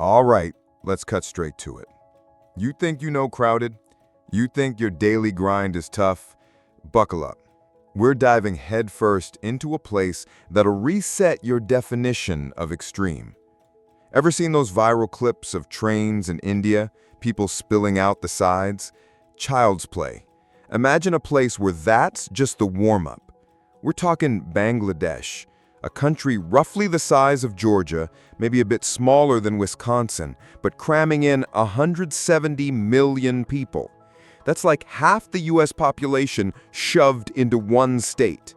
All right, let's cut straight to it. You think you know crowded? You think your daily grind is tough? Buckle up. We're diving headfirst into a place that'll reset your definition of extreme. Ever seen those viral clips of trains in India, people spilling out the sides? Child's play. Imagine a place where that's just the warm-up. We're talking Bangladesh, a country roughly the size of Georgia, maybe a bit smaller than Wisconsin, but cramming in 170 million people. That's like half the US population shoved into one state.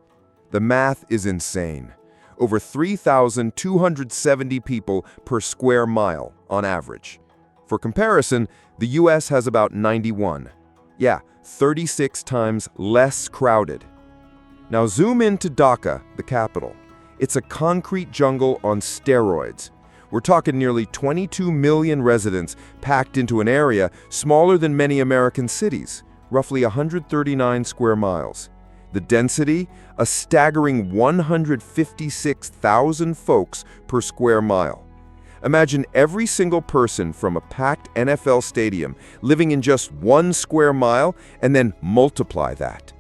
The math is insane. Over 3,270 people per square mile on average. For comparison, the US has about 91. Yeah, 36 times less crowded. Now zoom into Dhaka, the capital. It's a concrete jungle on steroids. We're talking nearly 22 million residents packed into an area smaller than many American cities, roughly 139 square miles. The density, a staggering 156,000 folks per square mile. Imagine every single person from a packed NFL stadium living in just 1 square mile and then multiply that.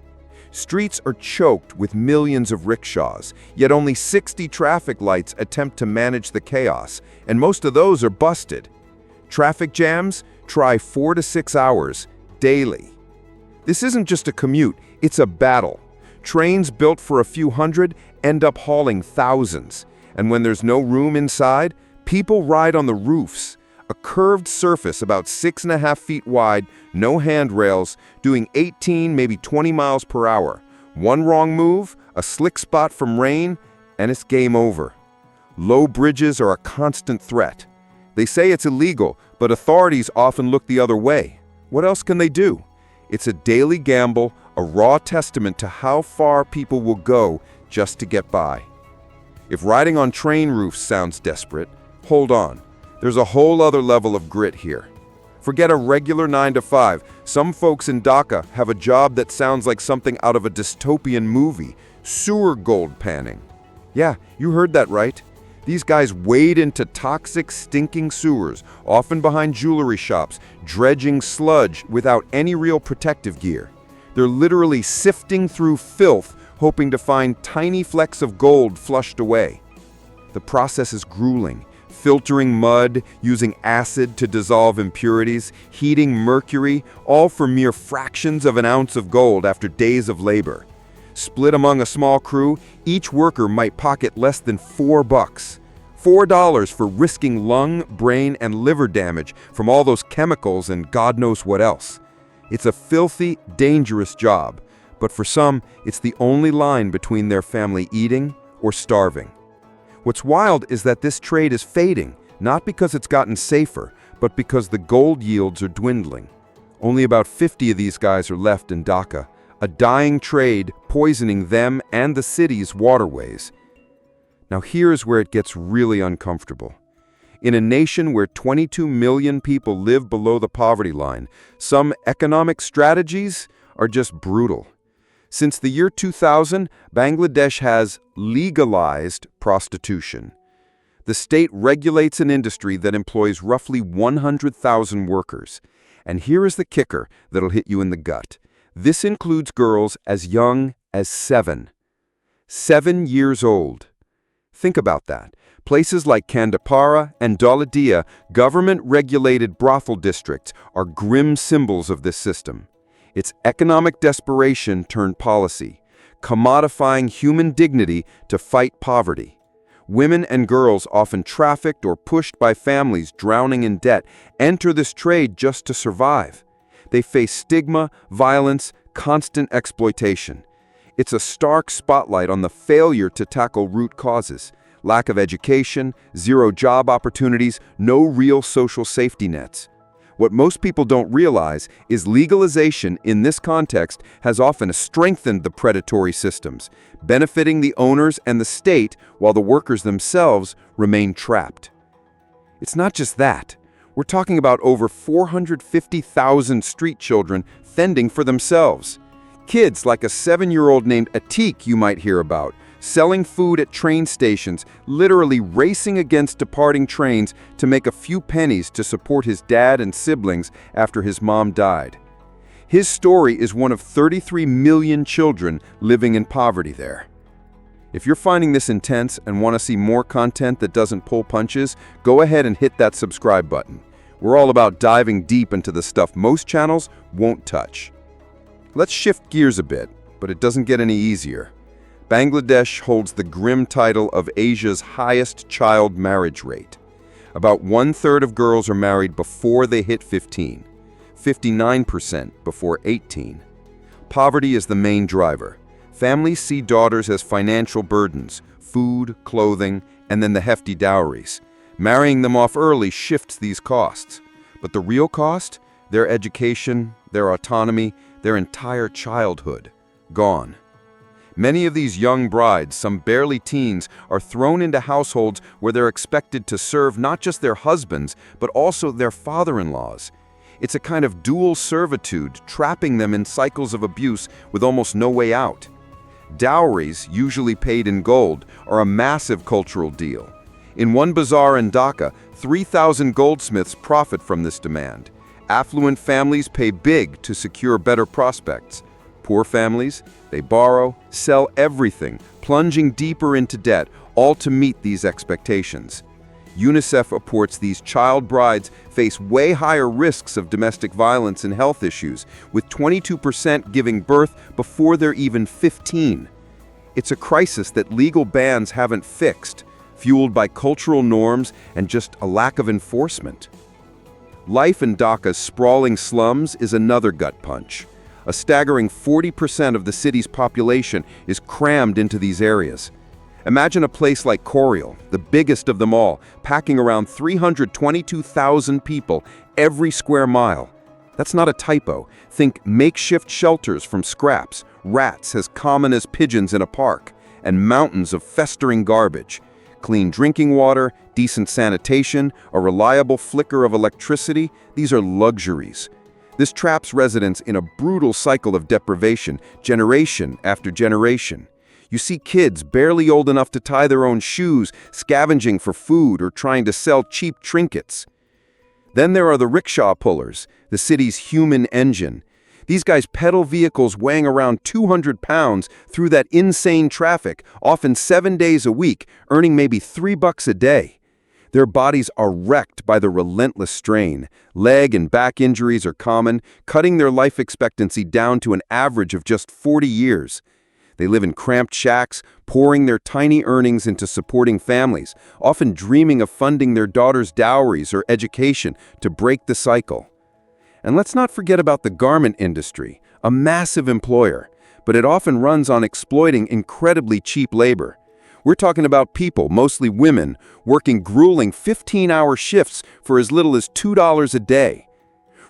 Streets are choked with millions of rickshaws, yet only 60 traffic lights attempt to manage the chaos, and most of those are busted. Traffic jams? Try 4 to 6 hours daily. This isn't just a commute, it's a battle. Trains built for a few hundred end up hauling thousands, and when there's no room inside, people ride on the roofs. A curved surface about 6.5 feet wide, no handrails, doing 18, maybe 20 miles per hour. One wrong move, a slick spot from rain, and it's game over. Low bridges are a constant threat. They say it's illegal, but authorities often look the other way. What else can they do? It's a daily gamble, a raw testament to how far people will go just to get by. If riding on train roofs sounds desperate, hold on. There's a whole other level of grit here. Forget a regular 9 to 5. Some folks in Dhaka have a job that sounds like something out of a dystopian movie, sewer gold panning. Yeah, you heard that right. These guys wade into toxic, stinking sewers, often behind jewelry shops, dredging sludge without any real protective gear. They're literally sifting through filth, hoping to find tiny flecks of gold flushed away. The process is grueling. Filtering mud, using acid to dissolve impurities, heating mercury, all for mere fractions of an ounce of gold after days of labor. Split among a small crew, each worker might pocket less than $4. $4 for risking lung, brain, and liver damage from all those chemicals and God knows what else. It's a filthy, dangerous job, but for some, it's the only line between their family eating or starving. What's wild is that this trade is fading, not because it's gotten safer, but because the gold yields are dwindling. Only about 50 of these guys are left in Dhaka, a dying trade poisoning them and the city's waterways. Now here's where it gets really uncomfortable. In a nation where 22 million people live below the poverty line, some economic strategies are just brutal. Since the year 2000, Bangladesh has legalized prostitution. The state regulates an industry that employs roughly 100,000 workers. And here is the kicker that'll hit you in the gut. This includes girls as young as 7. 7 years old. Think about that. Places like Kandapara and Doladia, government-regulated brothel districts, are grim symbols of this system. It's economic desperation turned policy, commodifying human dignity to fight poverty. Women and girls, often trafficked or pushed by families drowning in debt, enter this trade just to survive. They face stigma, violence, constant exploitation. It's a stark spotlight on the failure to tackle root causes: lack of education, zero job opportunities, no real social safety nets. What most people don't realize is legalization in this context has often strengthened the predatory systems, benefiting the owners and the state while the workers themselves remain trapped. It's not just that. We're talking about over 450,000 street children fending for themselves. Kids like a 7-year-old named Atik you might hear about, selling food at train stations, literally racing against departing trains to make a few pennies to support his dad and siblings after his mom died. His story is one of 33 million children living in poverty there. If you're finding this intense and want to see more content that doesn't pull punches, go ahead and hit that subscribe button. We're all about diving deep into the stuff most channels won't touch. Let's shift gears a bit, but it doesn't get any easier. Bangladesh holds the grim title of Asia's highest child marriage rate. About 1/3 of girls are married before they hit 15, 59% before 18. Poverty is the main driver. Families see daughters as financial burdens, food, clothing, and then the hefty dowries. Marrying them off early shifts these costs. But the real cost? Their education, their autonomy, their entire childhood. Gone. Many of these young brides, some barely teens, are thrown into households where they're expected to serve not just their husbands, but also their father-in-laws. It's a kind of dual servitude, trapping them in cycles of abuse with almost no way out. Dowries, usually paid in gold, are a massive cultural deal. In one bazaar in Dhaka, 3,000 goldsmiths profit from this demand. Affluent families pay big to secure better prospects. Poor families, they borrow, sell everything, plunging deeper into debt, all to meet these expectations. UNICEF reports these child brides face way higher risks of domestic violence and health issues, with 22% giving birth before they're even 15. It's a crisis that legal bans haven't fixed, fueled by cultural norms and just a lack of enforcement. Life in Dhaka's sprawling slums is another gut punch. A staggering 40% of the city's population is crammed into these areas. Imagine a place like Coriol, the biggest of them all, packing around 322,000 people every square mile. That's not a typo. Think makeshift shelters from scraps, rats as common as pigeons in a park, and mountains of festering garbage. Clean drinking water, decent sanitation, a reliable flicker of electricity, these are luxuries. This traps residents in a brutal cycle of deprivation, generation after generation. You see kids barely old enough to tie their own shoes, scavenging for food or trying to sell cheap trinkets. Then there are the rickshaw pullers, the city's human engine. These guys pedal vehicles weighing around 200 pounds through that insane traffic, often 7 days a week, earning maybe $3 a day. Their bodies are wrecked by the relentless strain. Leg and back injuries are common, cutting their life expectancy down to an average of just 40 years. They live in cramped shacks, pouring their tiny earnings into supporting families, often dreaming of funding their daughters' dowries or education to break the cycle. And let's not forget about the garment industry, a massive employer, but it often runs on exploiting incredibly cheap labor. We're talking about people, mostly women, working grueling 15-hour shifts for as little as $2 a day.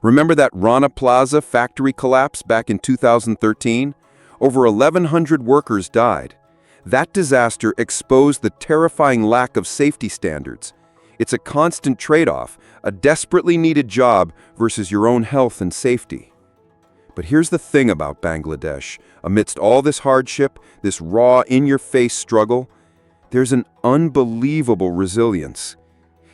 Remember that Rana Plaza factory collapse back in 2013? Over 1,100 workers died. That disaster exposed the terrifying lack of safety standards. It's a constant trade-off, a desperately needed job versus your own health and safety. But here's the thing about Bangladesh. Amidst all this hardship, this raw, in-your-face struggle, there's an unbelievable resilience.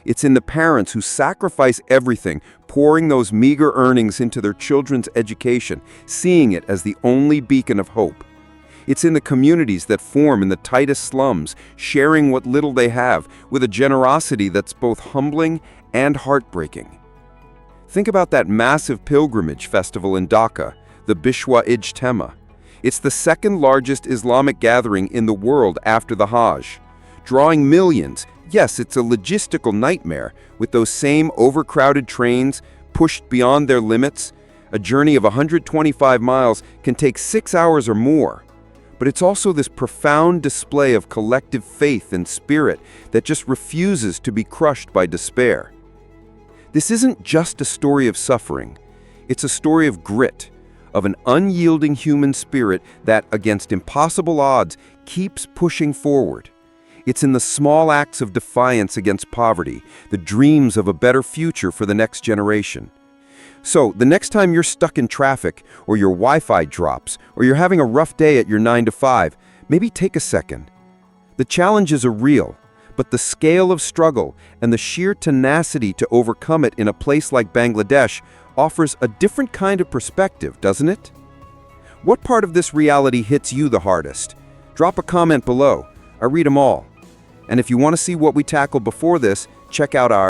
It's in the parents who sacrifice everything, pouring those meager earnings into their children's education, seeing it as the only beacon of hope. It's in the communities that form in the tightest slums, sharing what little they have, with a generosity that's both humbling and heartbreaking. Think about that massive pilgrimage festival in Dhaka, the Bishwa Ijtema. It's the second largest Islamic gathering in the world after the Hajj, drawing millions. Yes, it's a logistical nightmare, with those same overcrowded trains pushed beyond their limits. A journey of 125 miles can take 6 hours or more. But it's also this profound display of collective faith and spirit that just refuses to be crushed by despair. This isn't just a story of suffering. It's a story of grit, of an unyielding human spirit that, against impossible odds, keeps pushing forward. It's in the small acts of defiance against poverty, the dreams of a better future for the next generation. So, the next time you're stuck in traffic, or your Wi-Fi drops, or you're having a rough day at your 9 to 5, maybe take a second. The challenges are real, but the scale of struggle and the sheer tenacity to overcome it in a place like Bangladesh offers a different kind of perspective, doesn't it? What part of this reality hits you the hardest? Drop a comment below. I read them all. And if you want to see what we tackled before this, check out our